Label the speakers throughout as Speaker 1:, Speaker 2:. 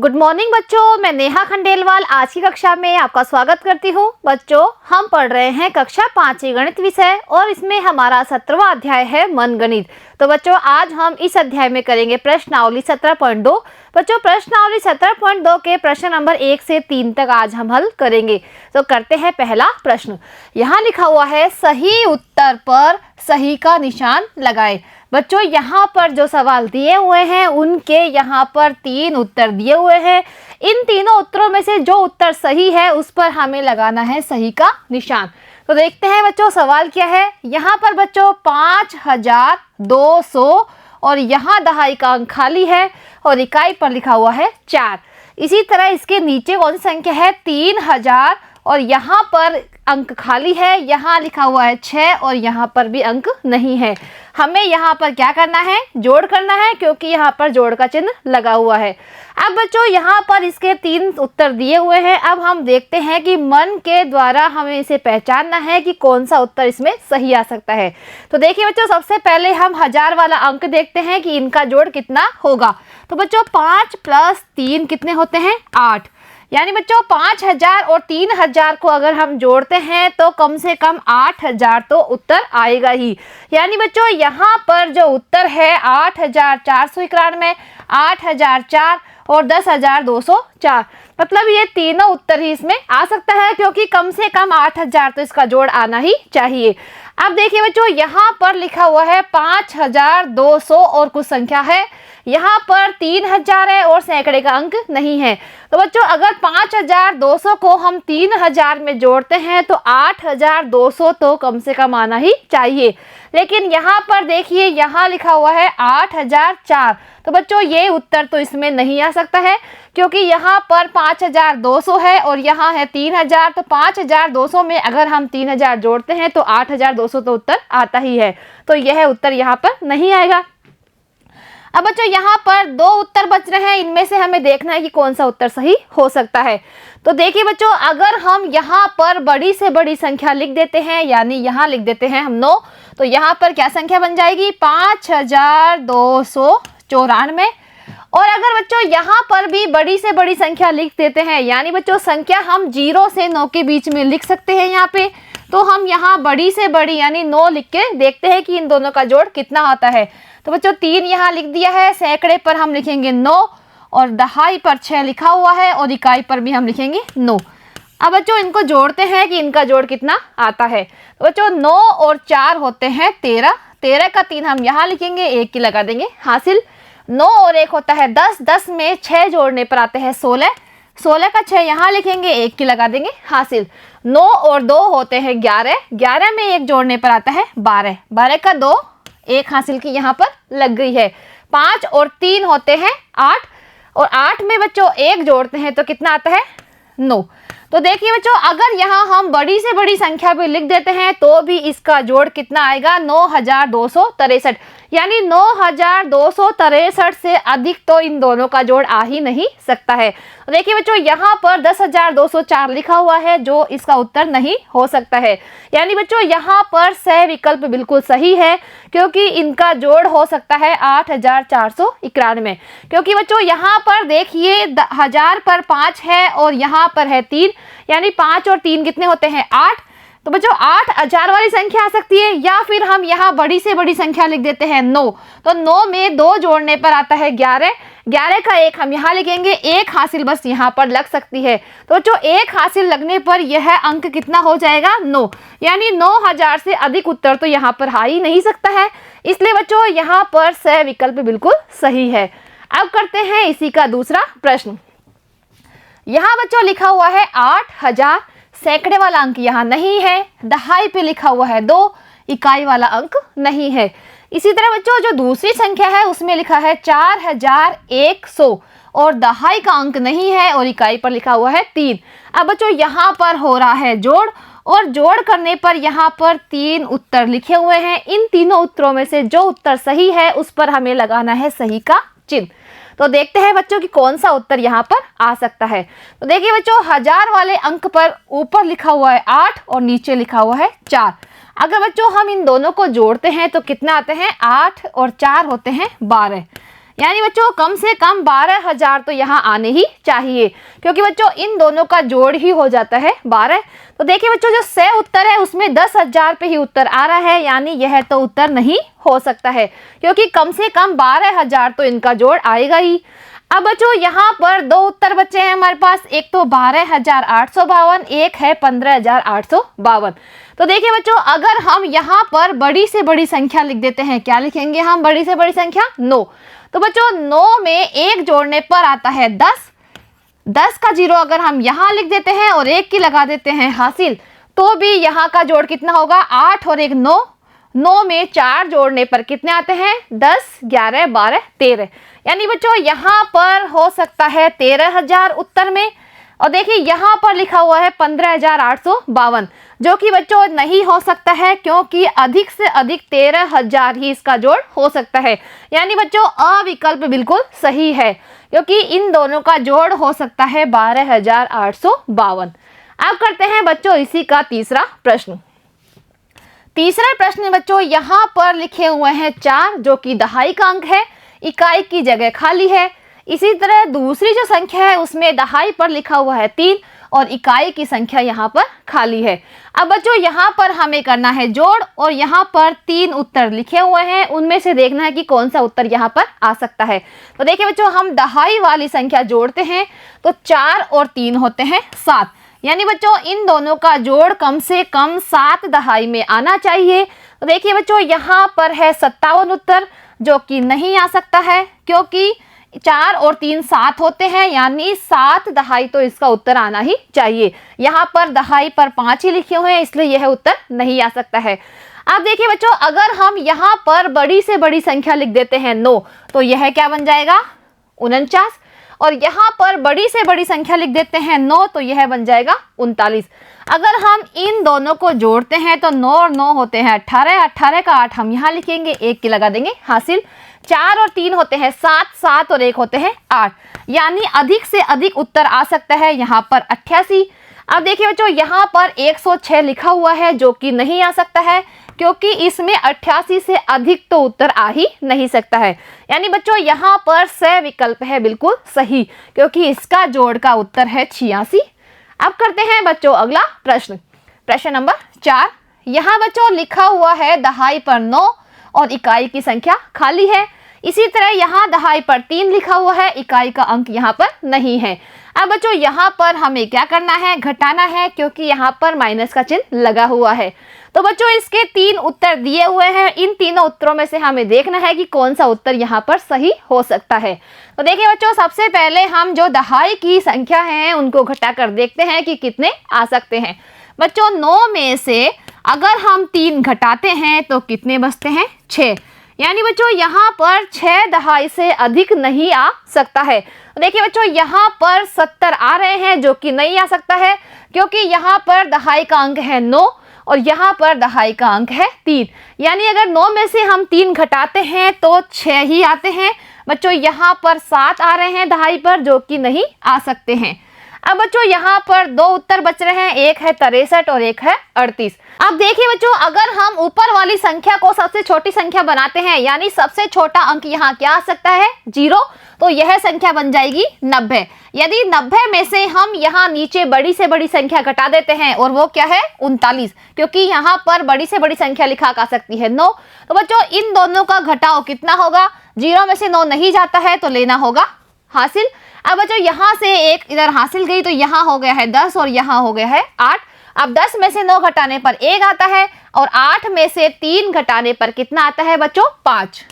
Speaker 1: Good morning बच्चों, मैं नेहा खंडेलवाल आज की कक्षा में आपका स्वागत करती हूँ। बच्चों, हम पढ़ रहे हैं कक्षा 5 गणित विषय और इसमें हमारा 17वां अध्याय है मन गणित। तो बच्चों, आज हम इस अध्याय में करेंगे प्रश्नावली 17.2। बच्चों, प्रश्नावली 17.2 के प्रश्न नंबर 1 से 3 तक आज हम हल करेंगे। तो करते हैं पहला प्रश्न। यहाँ लिखा हुआ है सही उत्तर पर सही का निशान लगाएं। बच्चों, यहाँ पर जो सवाल दिए हुए हैं उनके यहाँ पर 3 उत्तर दिए हुए हैं। इन तीनों उत्तरों में से जो उत्तर सही है उस पर हमें लगाना है सही का निशान। तो देखते हैं बच्चों सवाल क्या है। यहाँ पर बच्चों 5200 और यहाँ दहाई का अंक खाली है और इकाई पर लिखा हुआ है 4। इसी तरह इसके नीचे कौन सी संख्या है 3000 और यहाँ पर अंक खाली है, यहाँ लिखा हुआ है 6 और यहाँ पर भी अंक नहीं है। हमें यहाँ पर क्या करना है, जोड़ करना है, क्योंकि यहाँ पर जोड़ का चिन्ह लगा हुआ है। अब बच्चों यहाँ पर इसके 3 उत्तर दिए हुए हैं। अब हम देखते हैं कि मन के द्वारा हमें इसे पहचानना है कि कौन सा उत्तर इसमें सही आ सकता है। तो देखिए बच्चों, सबसे पहले हम 1000 वाला अंक देखते हैं कि इनका जोड़ कितना होगा। तो बच्चों 5 + 3 कितने होते हैं 8। यानी बच्चों 5000 और 3000 को अगर हम जोड़ते हैं तो कम से कम 8000 तो उत्तर आएगा ही। यानी बच्चों यहाँ पर जो उत्तर है 8491, 8004 और 10204, मतलब ये तीनों उत्तर ही इसमें आ सकता है, क्योंकि कम से कम 8000 तो इसका जोड़ आना ही चाहिए। अब देखिए बच्चों, यहाँ पर लिखा हुआ है 5200 और कुछ संख्या है, यहाँ पर 3000 है और सैकड़े का अंक नहीं है। तो बच्चों अगर 5200 को हम 3000 में जोड़ते हैं तो 8200 तो कम से कम आना ही चाहिए। लेकिन यहाँ पर देखिए, यहाँ लिखा हुआ है 8004। तो बच्चों ये उत्तर तो इसमें नहीं आ सकता है, क्योंकि यहाँ पर 5200 है और यहाँ है 3000। तो 5200 में अगर हम 3000 जोड़ते हैं तो 8200 तो उत्तर आता ही है। तो यह उत्तर यहाँ पर नहीं आएगा। अब बच्चों यहाँ पर 2 उत्तर बच रहे हैं, इनमें से हमें देखना है कि कौन सा उत्तर सही हो सकता है। तो देखिए बच्चों, अगर हम यहाँ पर बड़ी से बड़ी संख्या लिख देते हैं, यानी यहाँ लिख देते हैं हम 9, तो यहाँ पर क्या संख्या बन जाएगी 5294। और अगर बच्चों यहाँ पर भी बड़ी से बड़ी संख्या लिख देते हैं, यानी बच्चों संख्या हम 0 से 9 के बीच में लिख सकते हैं यहाँ पे, तो हम यहाँ बड़ी से बड़ी यानी 9 लिख के देखते हैं कि इन दोनों का जोड़ कितना आता है। तो बच्चों 3 यहाँ लिख दिया है, सैकड़े पर हम लिखेंगे 9 और दहाई पर 6 लिखा हुआ है और इकाई पर भी हम लिखेंगे 9। अब बच्चों इनको जोड़ते हैं कि इनका जोड़ कितना आता है। तो बच्चों 9 और 4 होते हैं 13, 13 का 3 हम यहाँ लिखेंगे, 1 की लगा देंगे हासिल। 9 और 1 होता है 10, 10 में 6 जोड़ने पर आते हैं 16, 16 का 6 यहाँ लिखेंगे, 1 की लगा देंगे हासिल। 9 और 2 होते हैं 11, 11 में 1 जोड़ने पर आता है 12, 12 का 2, 1 हासिल की यहाँ पर लग गई है। 5 और 3 होते हैं 8 और 8 में बच्चों 1 जोड़ते हैं तो कितना आता है 9। तो देखिए बच्चों, अगर यहाँ हम बड़ी से बड़ी संख्या भी लिख देते हैं तो भी इसका जोड़ कितना आएगा 9263। यानी 9263 से अधिक तो इन दोनों का जोड़ आ ही नहीं सकता है। तो देखिए बच्चों, यहाँ पर 10204 लिखा हुआ है, जो इसका उत्तर नहीं हो सकता है। यानी बच्चों यहाँ पर सह विकल्प बिल्कुल सही है, क्योंकि इनका जोड़ हो सकता है 8491। क्योंकि बच्चों यहाँ पर देखिए 1000 पर 5 है और यहाँ पर है 3, यानी 5 और 3 कितने होते हैं 8। तो बच्चों 8000 वाली संख्या आ सकती है, या फिर हम यहाँ बड़ी से बड़ी संख्या लिख देते हैं 9। तो 9 में 2 जोड़ने पर आता है 11, 11 का 1 हम यहाँ लिखेंगे, 1 हासिल बस यहाँ पर लग सकती है। तो बच्चों 1 हासिल लगने पर यह अंक कितना हो जाएगा 9। यानी 9000 से अधिक उत्तर तो यहाँ पर आ ही नहीं सकता है, इसलिए बच्चों यहाँ पर सह विकल्प बिल्कुल सही है। अब करते हैं इसी का दूसरा प्रश्न। यहाँ बच्चों लिखा हुआ है 8000, सैकड़े वाला अंक यहाँ नहीं है, दहाई पे लिखा हुआ है 2, इकाई वाला अंक नहीं है। इसी तरह बच्चों जो दूसरी संख्या है उसमें लिखा है 4100 और दहाई का अंक नहीं है और इकाई पर लिखा हुआ है 3। अब बच्चों यहाँ पर हो रहा है जोड़, और जोड़ करने पर यहाँ पर 3 उत्तर लिखे हुए हैं। इन तीनों उत्तरों में से जो उत्तर सही है उस पर हमें लगाना है सही का चिन्ह। तो देखते हैं बच्चों कि कौन सा उत्तर यहाँ पर आ सकता है। तो देखिए बच्चों, 1000 वाले अंक पर ऊपर लिखा हुआ है 8 और नीचे लिखा हुआ है 4। अगर बच्चों हम इन दोनों को जोड़ते हैं तो कितना आते हैं 8 और 4 होते हैं 12। यानी बच्चों कम से कम 12,000 तो यहाँ आने ही चाहिए, क्योंकि बच्चों इन दोनों का जोड़ ही हो जाता है 12। तो देखिए बच्चों जो स उत्तर है उसमें 10,000 पे ही उत्तर आ रहा है, यानी यह तो उत्तर नहीं हो सकता है, क्योंकि कम से कम 12,000 तो इनका जोड़ आएगा ही। अब बच्चों यहाँ पर दो उत्तर बचे हैं हमारे पास, एक तो 12,852, एक है 15,852। तो देखिए बच्चों अगर हम यहाँ पर बड़ी से बड़ी संख्या लिख देते हैं, क्या लिखेंगे हम बड़ी से बड़ी संख्या 9। तो बच्चों 9 में 1 जोड़ने पर आता है 10, 10 का 0 अगर हम यहाँ लिख देते हैं और 1 की लगा देते हैं हासिल, तो भी यहाँ का जोड़ कितना होगा 8 और 1 9, 9 में 4 जोड़ने पर कितने आते हैं 10, 11, 12, 13। यानी बच्चों यहाँ पर हो सकता है 13,000 उत्तर में, और देखिए यहाँ पर लिखा हुआ है 15,852, जो कि बच्चों नहीं हो सकता है, क्योंकि अधिक से अधिक 13,000 ही इसका जोड़ हो सकता है। यानी बच्चों अ विकल्प बिल्कुल सही है, क्योंकि इन दोनों का जोड़ हो सकता है 12,852। अब करते हैं बच्चों इसी का तीसरा प्रश्न। तीसरा प्रश्न बच्चों यहाँ पर लिखे हुए हैं 4, जो कि दहाई का अंक है, इकाई की जगह खाली है। इसी तरह दूसरी जो संख्या है उसमें दहाई पर लिखा हुआ है 3 और इकाई की संख्या यहाँ पर खाली है। अब बच्चों यहाँ पर हमें करना है जोड़, और यहाँ पर 3 उत्तर लिखे हुए हैं, उनमें से देखना है कि कौन सा उत्तर यहाँ पर आ सकता है। तो देखिए बच्चों हम दहाई वाली संख्या जोड़ते हैं तो 4 और 3 होते हैं 7, यानी बच्चों इन दोनों का जोड़ कम से कम 7 दहाई में आना चाहिए। तो देखिए बच्चों यहाँ पर है 57 उत्तर, जो कि नहीं आ सकता है, क्योंकि 4 और 3 7 होते हैं, यानी 7 दहाई तो इसका उत्तर आना ही चाहिए। यहाँ पर दहाई पर 5 ही लिखे हुए हैं, इसलिए यह उत्तर नहीं आ सकता है। अब देखिए बच्चों अगर हम यहाँ पर बड़ी से बड़ी संख्या लिख देते हैं 9, तो यह क्या बन जाएगा 49, और यहाँ पर बड़ी से बड़ी संख्या लिख देते हैं 9, तो यह बन जाएगा 39। अगर हम इन दोनों को जोड़ते हैं तो 9 और 9 होते हैं 18, 18 का 8 हम यहाँ लिखेंगे, 1 की लगा देंगे हासिल। 4 और 3 होते हैं 7, 7 और 1 होते हैं 8, यानी अधिक से अधिक उत्तर आ सकता है यहाँ पर 88। अब देखिए बच्चों यहाँ पर 106 लिखा हुआ है, जो कि नहीं आ सकता है, क्योंकि इसमें 88 से अधिक तो उत्तर आ ही नहीं सकता है। यानी बच्चों यहाँ पर स विकल्प है बिल्कुल सही, क्योंकि इसका जोड़ का उत्तर है 86। अब करते हैं बच्चों अगला प्रश्न, प्रश्न नंबर 4। यहाँ बच्चों लिखा हुआ है दहाई पर 9 और इकाई की संख्या खाली है। इसी तरह यहाँ दहाई पर 3 लिखा हुआ है, इकाई का अंक यहाँ पर नहीं है। अब बच्चों यहाँ पर हमें क्या करना है, घटाना है, क्योंकि यहाँ पर माइनस का चिन्ह लगा हुआ है। तो बच्चों इसके 3 उत्तर दिए हुए हैं, इन तीनों उत्तरों में से हमें देखना है कि कौन सा उत्तर यहाँ पर सही हो सकता है। तो देखिए बच्चों सबसे पहले हम जो दहाई की संख्या है उनको घटाकर देखते हैं कि कितने आ सकते हैं। बच्चों 9 में से अगर हम 3 घटाते हैं तो कितने बचते हैं 6, यानी बच्चों यहाँ पर 6 दहाई से अधिक नहीं आ सकता है। देखिए बच्चों यहाँ पर 70 आ रहे हैं, जो कि नहीं आ सकता है, क्योंकि यहाँ पर दहाई का अंक है 9 और यहाँ पर दहाई का अंक है 3, यानी अगर 9 में से हम 3 घटाते हैं तो 6 ही आते हैं। बच्चों यहाँ पर 7 आ रहे हैं दहाई पर, जो कि नहीं आ सकते हैं। अब बच्चों यहाँ पर 2 उत्तर बच रहे हैं, एक है 63 और एक है 38। अब देखिए बच्चों अगर हम ऊपर वाली संख्या को सबसे छोटी संख्या बनाते हैं, यानी सबसे छोटा अंक यहाँ क्या आ सकता है 0, तो यह संख्या बन जाएगी 90। यदि 90 में से हम यहाँ नीचे बड़ी से बड़ी संख्या घटा देते हैं, और वो क्या है 39, क्योंकि यहाँ पर बड़ी से बड़ी संख्या लिखा आ सकती है 9। तो बच्चों इन दोनों का घटाव कितना होगा, 0 में से 9 नहीं जाता है तो लेना होगा हासिल। अब बच्चों यहाँ से एक इधर हासिल गई, तो यहाँ हो गया है 10 और यहाँ हो गया है 8। अब 10 में से 9 घटाने पर 1 आता है, और 8 में से 3 घटाने पर कितना आता है बच्चों 5।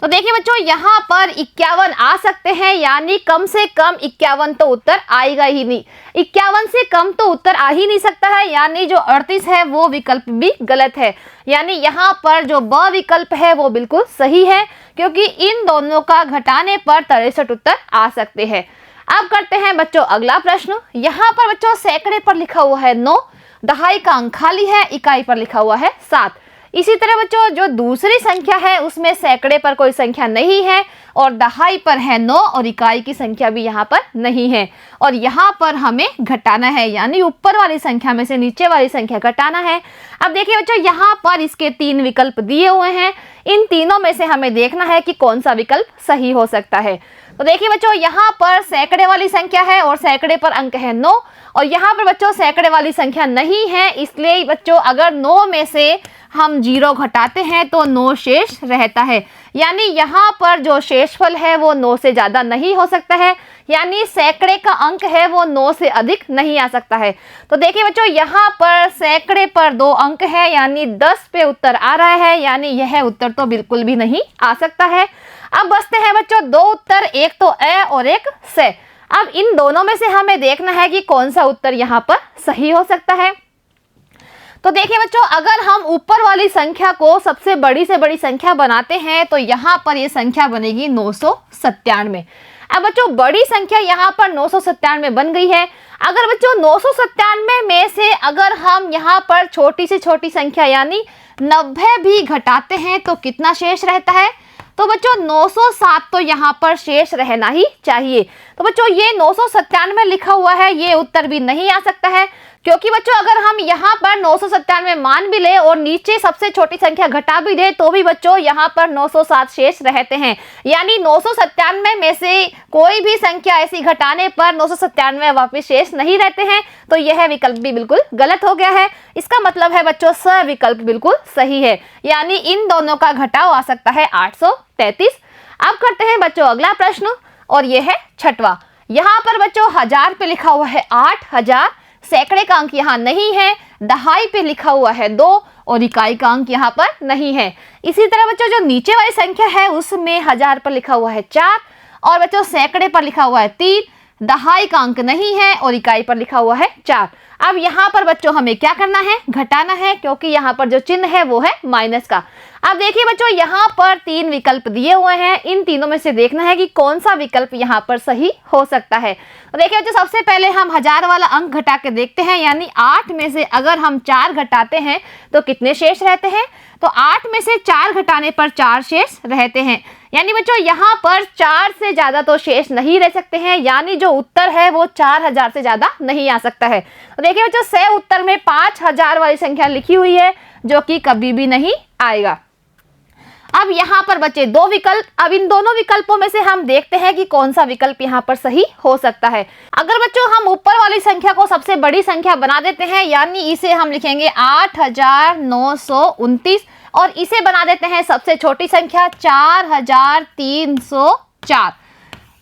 Speaker 1: तो देखिए बच्चों यहाँ पर 51 आ सकते हैं, यानी कम से कम 51 तो उत्तर आएगा ही नहीं, 51 से कम तो उत्तर आ ही नहीं सकता है, यानी जो 38 है वो विकल्प भी गलत है। यानी यहाँ पर जो ब विकल्प है वो बिल्कुल सही है, क्योंकि इन दोनों का घटाने पर 63 उत्तर आ सकते हैं। अब करते हैं बच्चों अगला प्रश्न। यहाँ पर बच्चों सैकड़े पर लिखा हुआ है 9, दहाई का अंक खाली है, इकाई पर लिखा हुआ है 7, इसी तरह बच्चों जो दूसरी संख्या है उसमें सैकड़े पर कोई संख्या नहीं है और दहाई पर है 9 और इकाई की संख्या भी यहाँ पर नहीं है और यहाँ पर हमें घटाना है, यानी ऊपर वाली संख्या में से नीचे वाली संख्या घटाना है। अब देखिए बच्चों यहाँ पर इसके 3 विकल्प दिए हुए हैं, इन तीनों में से हमें देखना है कि कौन सा विकल्प सही हो सकता है। तो देखिए बच्चों यहाँ पर सैकड़े वाली संख्या है और सैकड़े पर अंक है 9 और यहाँ पर बच्चों सैकड़े वाली संख्या नहीं है, इसलिए बच्चों अगर 9 में से हम 0 घटाते हैं तो 9 शेष रहता है, यानी यहाँ पर जो शेषफल है वो 9 से ज़्यादा नहीं हो सकता है, यानी सैकड़े का अंक है वो 9 से अधिक नहीं आ सकता है। तो देखिए बच्चों यहाँ पर सैकड़े पर 2 अंक है, यानी 10 पे उत्तर आ रहा है, यानी यह उत्तर तो बिल्कुल भी नहीं आ सकता है। अब बचते हैं बच्चों 2 उत्तर, एक तो अ और एक से। अब इन दोनों में से हमें देखना है कि कौन सा उत्तर यहाँ पर सही हो सकता है। तो देखिए बच्चों अगर हम ऊपर वाली संख्या को सबसे बड़ी से बड़ी संख्या बनाते हैं तो यहाँ पर ये संख्या बनेगी 997। अब बच्चों बड़ी संख्या यहाँ पर 997 बन गई है। अगर बच्चों 997 में से अगर हम यहाँ पर छोटी से छोटी संख्या यानी 90 भी घटाते हैं तो कितना शेष रहता है? तो बच्चों 907 तो यहाँ पर शेष रहना ही चाहिए। तो बच्चों ये 997 लिखा हुआ है, ये उत्तर भी नहीं आ सकता है, क्योंकि बच्चों अगर हम यहाँ पर 997 मान भी ले और नीचे सबसे छोटी संख्या घटा भी दे तो भी बच्चों यहाँ पर 907 शेष रहते हैं, यानी 997 में से कोई भी संख्या ऐसी घटाने पर 997 वापस शेष नहीं रहते हैं, तो यह विकल्प भी बिल्कुल गलत हो गया है। इसका मतलब है बच्चों स विकल्प बिल्कुल सही है, यानी इन दोनों का घटाव आ सकता है 833। अब करते हैं बच्चों अगला प्रश्न और यह है 6वां। यहाँ पर बच्चों 1000 पे लिखा हुआ है 8000, सैकड़े का अंक यहाँ नहीं है, दहाई पे लिखा हुआ है 2 और इकाई का अंक यहाँ पर नहीं है। इसी तरह बच्चों जो नीचे वाली संख्या है उसमें 1000 पर लिखा हुआ है 4 और बच्चों सैकड़े पर लिखा हुआ है 3, दहाई का अंक नहीं है और इकाई पर लिखा हुआ है 4। अब यहाँ पर बच्चों हमें क्या करना है? घटाना है, क्योंकि यहाँ पर जो चिन्ह है वो है माइनस का। अब देखिए बच्चों यहाँ पर 3 विकल्प दिए हुए हैं, इन तीनों में से देखना है कि कौन सा विकल्प यहाँ पर सही हो सकता है। तो देखिए बच्चों सबसे पहले हम 1000 वाला अंक घटा के देखते हैं, यानी 8 में से अगर हम 4 घटाते हैं तो कितने शेष रहते हैं? तो 8 में से 4 घटाने पर 4 शेष रहते हैं, यानी बच्चों यहाँ पर 4 से ज़्यादा तो शेष नहीं रह सकते हैं, यानी जो उत्तर है वो 4000 से ज़्यादा नहीं आ सकता है। तो देखिए बच्चों से उत्तर में 5000 वाली संख्या लिखी हुई है, जो कि कभी भी नहीं आएगा। अब यहाँ पर बचे 2 विकल्प। अब इन दोनों विकल्पों में से हम देखते हैं कि कौन सा विकल्प यहाँ पर सही हो सकता है। अगर बच्चों हम ऊपर वाली संख्या को सबसे बड़ी संख्या बना देते हैं, यानी इसे हम लिखेंगे 8929 और इसे बना देते हैं सबसे छोटी संख्या 4304।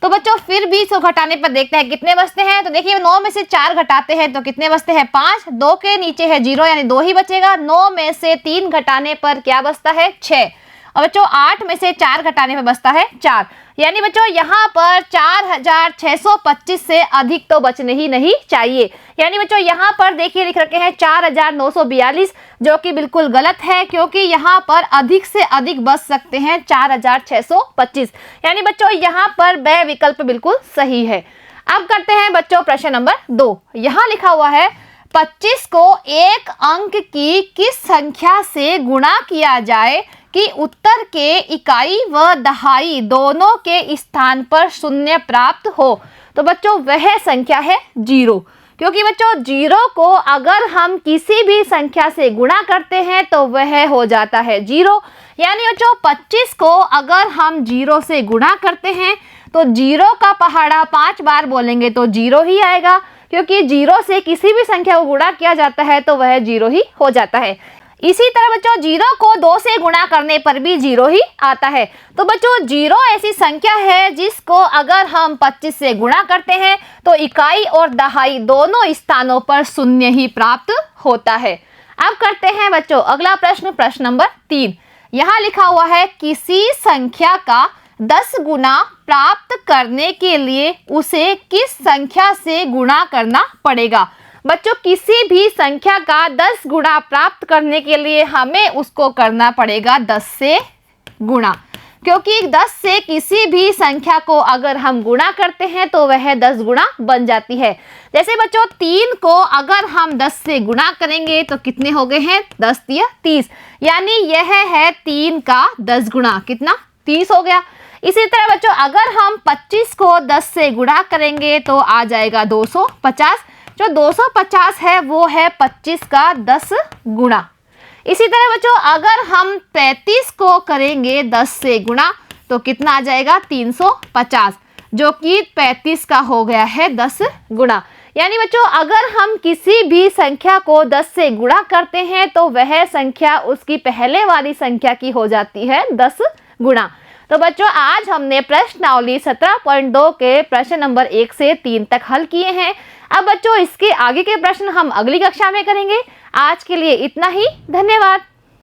Speaker 1: तो बच्चों फिर भी 100 घटाने पर देखते हैं कितने बचते हैं। तो देखिए 9 में से 4 घटाते हैं तो कितने बचते हैं? 5। 2 के नीचे है 0, यानी 2 ही बचेगा। 9 में से 3 घटाने पर क्या बचता है? 6। और बच्चों 8 में से 4 घटाने पर बचता है 4, यानी बच्चों यहाँ पर 4625 से अधिक तो बचने ही नहीं चाहिए। यानी बच्चों यहाँ पर देखिए लिख रखे हैं 4942, जो कि बिल्कुल गलत है, क्योंकि यहाँ पर अधिक से अधिक बच सकते हैं 4625, यानी बच्चों यहाँ पर ब विकल्प बिल्कुल सही है। अब करते हैं बच्चों प्रश्न नंबर 2। यहाँ लिखा हुआ है 25 को एक अंक की किस संख्या से गुणा किया जाए कि उत्तर के इकाई व दहाई दोनों के स्थान पर शून्य प्राप्त हो? तो बच्चों वह संख्या है 0, क्योंकि बच्चों 0 को अगर हम किसी भी संख्या से गुणा करते हैं तो वह हो जाता है 0, यानी बच्चों 25 को अगर हम 0 से गुणा करते हैं तो 0 का पहाड़ा 5 बार बोलेंगे तो 0 ही आएगा, क्योंकि 0 से किसी भी संख्या को गुणा किया जाता है तो वह 0 ही हो जाता है। इसी तरह बच्चों 0 को 2 से गुणा करने पर भी 0 ही आता है। तो बच्चों 0 ऐसी संख्या है जिसको अगर हम 25 से गुणा करते हैं तो इकाई और दहाई दोनों स्थानों पर शून्य ही प्राप्त होता है। अब करते हैं बच्चों अगला प्रश्न, प्रश्न नंबर 3। यहाँ लिखा हुआ है किसी संख्या का 10 गुना प्राप्त करने के लिए उसे किस संख्या से गुणा करना पड़ेगा? बच्चों किसी भी संख्या का 10 गुणा प्राप्त करने के लिए हमें उसको करना पड़ेगा 10 से गुणा। क्योंकि 10 से किसी भी संख्या को अगर हम गुणा करते हैं तो वह 10 गुणा बन जाती है। जैसे बच्चों 3 को अगर हम 10 से गुणा करेंगे तो कितने हो गए हैं, 10 तिया 30, यानी यह है 3 का 10 गुणा, कितना, 30 हो गया। इसी तरह बच्चों अगर हम 25 को 10 से गुणा करेंगे तो आ जाएगा 250। जो 250 है वो है 25 का 10 गुणा। इसी तरह बच्चों अगर हम 35 को करेंगे 10 से गुणा तो कितना आ जाएगा, 350, जो कि 35 का हो गया है 10 गुणा। यानी बच्चों अगर हम किसी भी संख्या को 10 से गुणा करते हैं तो वह संख्या उसकी पहले वाली संख्या की हो जाती है 10 गुणा। तो बच्चों आज हमने प्रश्नावली 17.2 के प्रश्न नंबर 1 से 3 तक हल किए हैं। अब बच्चों इसके आगे के प्रश्न हम अगली कक्षा में करेंगे। आज के लिए इतना ही, धन्यवाद।